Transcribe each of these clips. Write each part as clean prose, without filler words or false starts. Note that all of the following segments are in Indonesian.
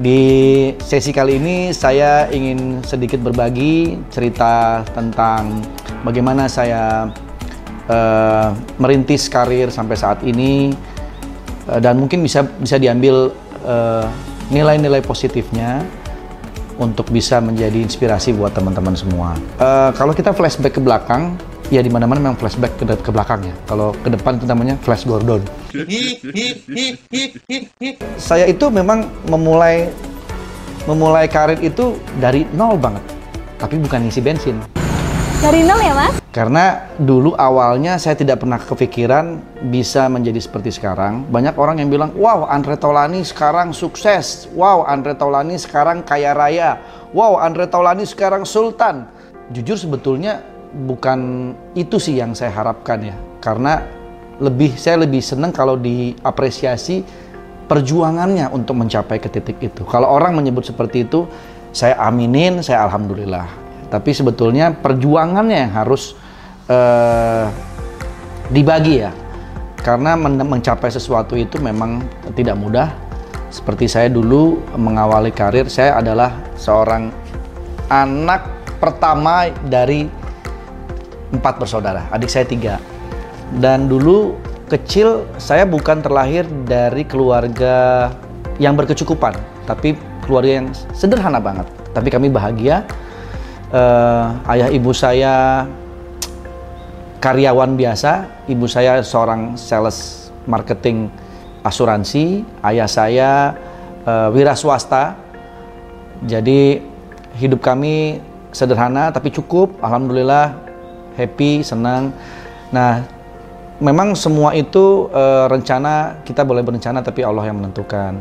Di sesi kali ini saya ingin sedikit berbagi cerita tentang bagaimana saya merintis karir sampai saat ini, dan mungkin bisa diambil nilai-nilai positifnya untuk bisa menjadi inspirasi buat teman-teman semua. Kalau kita flashback ke belakang, ya di mana-mana memang flashback ke belakang ya. Kalau ke depan itu namanya Flash Gordon. Saya itu memang memulai karir itu dari nol banget, tapi bukan ngisi bensin. Dari nol ya, Mas? Karena dulu awalnya saya tidak pernah kepikiran bisa menjadi seperti sekarang. Banyak orang yang bilang, wow, Andre Taulany sekarang sukses. Wow, Andre Taulany sekarang kaya raya. Wow, Andre Taulany sekarang sultan. Jujur sebetulnya bukan itu sih yang saya harapkan ya. Karena saya lebih senang kalau diapresiasi perjuangannya untuk mencapai ke titik itu. Kalau orang menyebut seperti itu, saya aminin, saya alhamdulillah. Tapi sebetulnya perjuangannya yang harus dibagi ya. Karena mencapai sesuatu itu memang tidak mudah. Seperti saya dulu mengawali karir, saya adalah seorang anak pertama dari 4 bersaudara, adik saya 3. Dan dulu kecil saya bukan terlahir dari keluarga yang berkecukupan, tapi keluarga yang sederhana banget. Tapi kami bahagia. Ayah ibu saya karyawan biasa, ibu saya seorang sales marketing asuransi, ayah saya wira swasta. Jadi hidup kami sederhana tapi cukup, alhamdulillah, happy, senang. Nah, memang semua itu rencana, kita boleh berencana tapi Allah yang menentukan.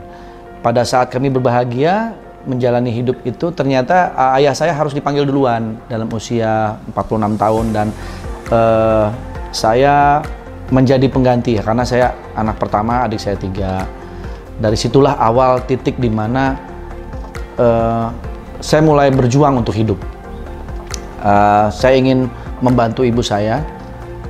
Pada saat kami berbahagia menjalani hidup itu, ternyata ayah saya harus dipanggil duluan dalam usia 46 tahun, dan saya menjadi pengganti ya, karena saya anak pertama, adik saya 3. Dari situlah awal titik di mana saya mulai berjuang untuk hidup. Saya ingin membantu ibu saya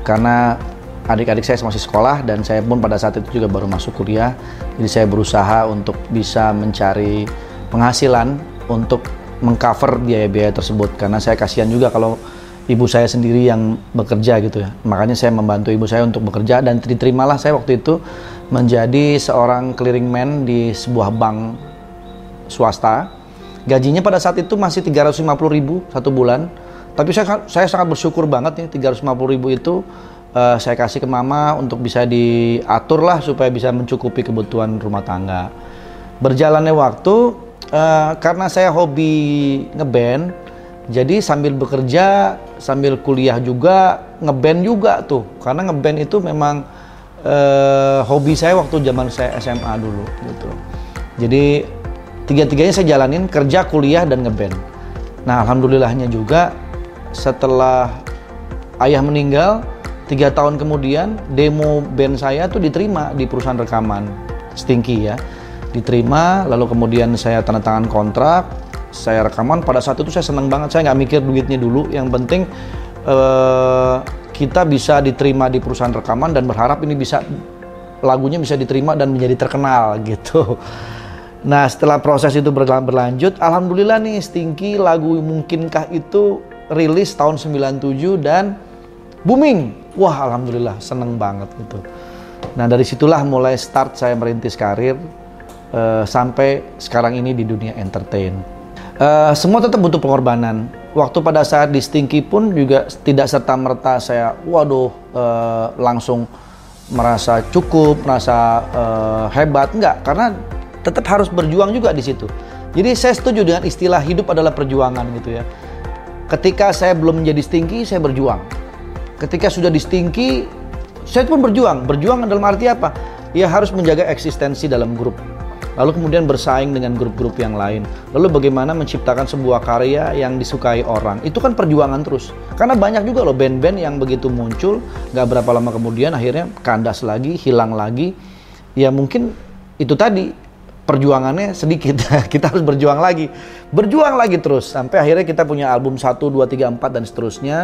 karena adik-adik saya masih sekolah, dan saya pun pada saat itu juga baru masuk kuliah. Jadi saya berusaha untuk bisa mencari penghasilan untuk mengcover biaya-biaya tersebut, karena saya kasihan juga kalau ibu saya sendiri yang bekerja gitu ya. Makanya saya membantu ibu saya untuk bekerja, dan diterimalah saya waktu itu menjadi seorang clearingman di sebuah bank swasta. Gajinya pada saat itu masih 350.000 satu bulan, tapi saya sangat bersyukur banget ya. 350.000 itu saya kasih ke mama untuk bisa diatur lah supaya bisa mencukupi kebutuhan rumah tangga. Berjalannya waktu, karena saya hobi ngeband, jadi sambil bekerja, sambil kuliah juga, ngeband juga tuh. Karena ngeband itu memang hobi saya waktu zaman saya SMA dulu gitu. Jadi tiga-tiganya saya jalanin, kerja, kuliah, dan ngeband. Nah, alhamdulillahnya juga setelah ayah meninggal, 3 tahun kemudian demo band saya tuh diterima di perusahaan rekaman Stinky ya. Diterima, lalu kemudian saya tanda tangan kontrak, saya rekaman. Pada saat itu saya senang banget, saya nggak mikir duitnya dulu, yang penting kita bisa diterima di perusahaan rekaman, dan berharap ini lagunya bisa diterima dan menjadi terkenal gitu. Nah, setelah proses itu berlanjut, alhamdulillah nih Stinky lagu Mungkinkah itu rilis tahun 97 dan booming. Wah, alhamdulillah, seneng banget gitu. Nah, dari situlah mulai start saya merintis karir sampai sekarang ini di dunia entertain. Semua tetap butuh pengorbanan. Waktu pada saat di Stinky pun juga tidak serta-merta saya langsung merasa cukup, merasa hebat, enggak, karena tetap harus berjuang juga di situ. Jadi saya setuju dengan istilah hidup adalah perjuangan gitu ya. Ketika saya belum menjadi Stinky, saya berjuang. Ketika sudah di Stinky, saya pun berjuang. Berjuang dalam arti apa? Ya harus menjaga eksistensi dalam grup. Lalu kemudian bersaing dengan grup-grup yang lain. Lalu bagaimana menciptakan sebuah karya yang disukai orang. Itu kan perjuangan terus. Karena banyak juga loh band-band yang begitu muncul, gak berapa lama kemudian akhirnya kandas lagi, hilang lagi. Ya mungkin itu tadi, perjuangannya sedikit. Kita harus berjuang lagi. Berjuang lagi terus. Sampai akhirnya kita punya album 1, 2, 3, 4 dan seterusnya.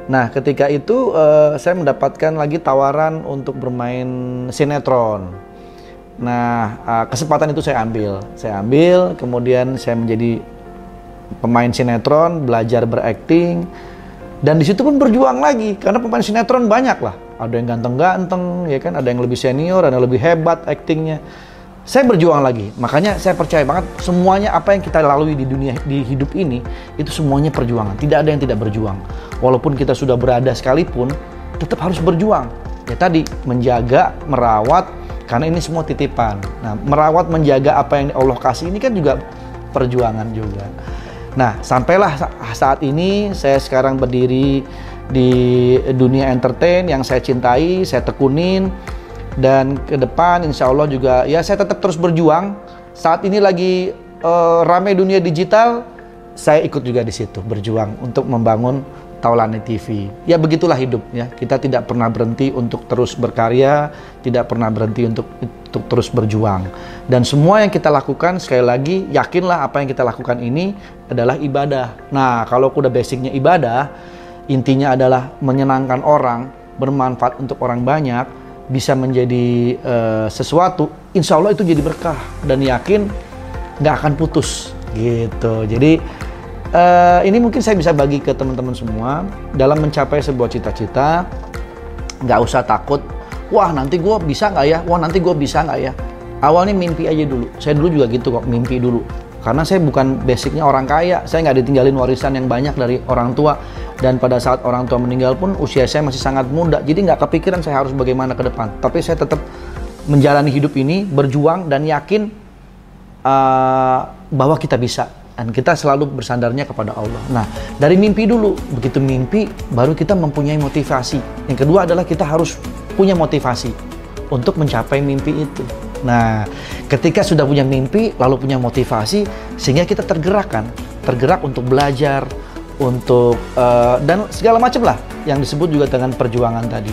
Nah, ketika itu saya mendapatkan lagi tawaran untuk bermain sinetron. Nah, kesempatan itu saya ambil, kemudian saya menjadi pemain sinetron, belajar berakting, dan di situ pun berjuang lagi, karena pemain sinetron banyak lah. Ada yang ganteng-ganteng, ya kan, ada yang lebih senior, ada yang lebih hebat aktingnya. Saya berjuang lagi, makanya saya percaya banget semuanya apa yang kita lalui di dunia, di hidup ini, itu semuanya perjuangan. Tidak ada yang tidak berjuang. Walaupun kita sudah berada sekalipun, tetap harus berjuang. Ya tadi, menjaga, merawat, karena ini semua titipan. Nah, merawat, menjaga apa yang Allah kasih ini kan juga perjuangan juga. Nah, sampailah saat ini saya sekarang berdiri di dunia entertain yang saya cintai, saya tekunin. Dan ke depan insya Allah juga ya saya tetap terus berjuang. Saat ini lagi ramai dunia digital, saya ikut juga di situ berjuang untuk membangun Taulani TV. Ya begitulah hidup ya. Kita tidak pernah berhenti untuk terus berkarya, tidak pernah berhenti untuk terus berjuang. Dan semua yang kita lakukan, sekali lagi yakinlah apa yang kita lakukan ini adalah ibadah. Nah, kalau udah basicnya ibadah, intinya adalah menyenangkan orang, bermanfaat untuk orang banyak, bisa menjadi sesuatu, insya Allah itu jadi berkah dan yakin nggak akan putus gitu. Jadi ini mungkin saya bisa bagi ke teman-teman semua dalam mencapai sebuah cita-cita. Nggak usah takut, wah nanti gue bisa nggak ya, wah nanti gue bisa nggak ya. Awalnya mimpi aja dulu. Saya dulu juga gitu kok, mimpi dulu. Karena saya bukan basicnya orang kaya, saya nggak ditinggalin warisan yang banyak dari orang tua. Dan pada saat orang tua meninggal pun usia saya masih sangat muda, jadi nggak kepikiran saya harus bagaimana ke depan. Tapi saya tetap menjalani hidup ini, berjuang dan yakin bahwa kita bisa. Dan kita selalu bersandarnya kepada Allah. Nah, dari mimpi dulu, begitu mimpi baru kita mempunyai motivasi. Yang kedua adalah kita harus punya motivasi untuk mencapai mimpi itu. Nah, ketika sudah punya mimpi, lalu punya motivasi, sehingga kita tergerak untuk belajar, untuk dan segala macam lah yang disebut juga dengan perjuangan tadi.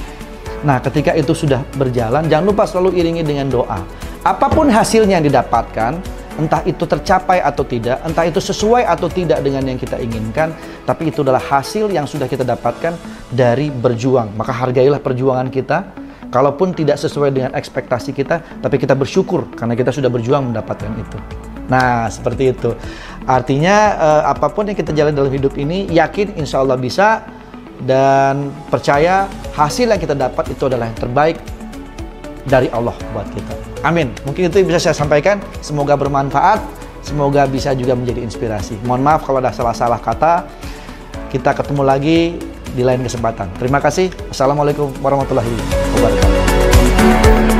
Nah, ketika itu sudah berjalan, jangan lupa selalu iringi dengan doa. Apapun hasilnya yang didapatkan, entah itu tercapai atau tidak, entah itu sesuai atau tidak dengan yang kita inginkan, tapi itu adalah hasil yang sudah kita dapatkan dari berjuang. Maka hargailah perjuangan kita. Kalaupun tidak sesuai dengan ekspektasi kita, tapi kita bersyukur karena kita sudah berjuang mendapatkan itu. Nah, seperti itu. Artinya apapun yang kita jalani dalam hidup ini, yakin insya Allah bisa, dan percaya hasil yang kita dapat itu adalah yang terbaik dari Allah buat kita. Amin. Mungkin itu yang bisa saya sampaikan. Semoga bermanfaat, semoga bisa juga menjadi inspirasi. Mohon maaf kalau ada salah-salah kata. Kita ketemu lagi di lain kesempatan. Terima kasih. Assalamualaikum warahmatullahi wabarakatuh.